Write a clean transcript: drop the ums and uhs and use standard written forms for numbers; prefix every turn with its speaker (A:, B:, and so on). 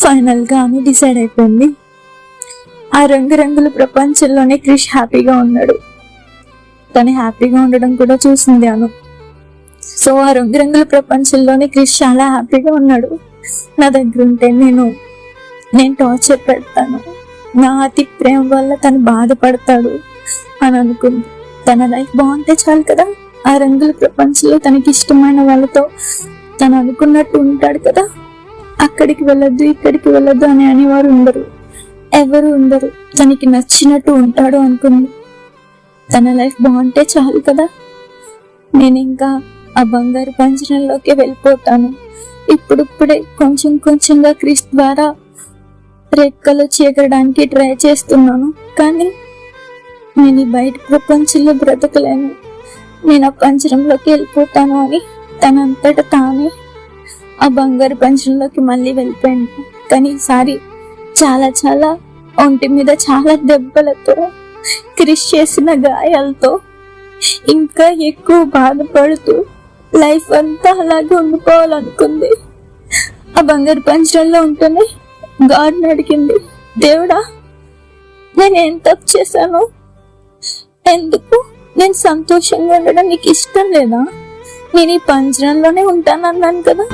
A: Final గా ఆమె decide అయిపోయింది. ఆ రంగురంగుల ప్రపంచంలోనే క్రిష్ హ్యాపీగా ఉన్నాడు. తను హ్యాపీగా ఉండడం కూడా చూసింది అను. సో ఆ రంగురంగుల ప్రపంచంలోనే క్రిష్ చాలా హ్యాపీగా ఉన్నాడు. నా దగ్గర ఉంటే నేను టార్చర్ పెడతాను, నా అతి ప్రేమ వల్ల తను బాధపడతాడు అని అనుకుంది. తన లైఫ్ బాగుంటే చాలు కదా, ఆ రంగుల ప్రపంచంలో తనకి ఇష్టమైన వాళ్ళతో తను అనుకున్నట్టు ఉంటాడు కదా. అక్కడికి వెళ్ళొద్దు ఇక్కడికి వెళ్ళొద్దు అని అనేవారు ఉండరు, ఎవరు ఉండరు. తనకి నచ్చినట్టు ఉంటాడు అనుకుంది. తన లైఫ్ బాగుంటే చాలు కదా, నేను ఇంకా ఆ బంగారు పంజరంలోకి వెళ్ళిపోతాను. ఇప్పుడిప్పుడే కొంచెం కొంచెంగా క్రిష్ ద్వారా రెక్కలు చేకడానికి ట్రై చేస్తున్నాను, కానీ నేను ఈ బయట ప్రపంచంలో బ్రతకలేను, నేను ఆ పంజరంలోకి వెళ్ళిపోతాను అని తనంతట తానే ఆ బంగారు పంజరంలోకి మళ్ళీ వెళ్ళిపోయింది. కానీ ఈసారి చాలా చాలా ఒంటి మీద చాలా దెబ్బలతో, క్రిష్ చేసిన గాయాలతో ఇంకా ఎక్కువ బాధపడుతూ లైఫ్ అంతా అలాగే ఉండిపోవాలనుకుంది. ఆ బంగారు పంజరంలో ఉంటేనే గాడ్ని అడిగింది, దేవుడా నేనేం తప్పు చేశాను, ఎందుకు నేను సంతోషంగా ఉండడం నీకు ఇష్టం లేదా, నేను ఈ పంజరంలోనే ఉంటానన్నాను కదా.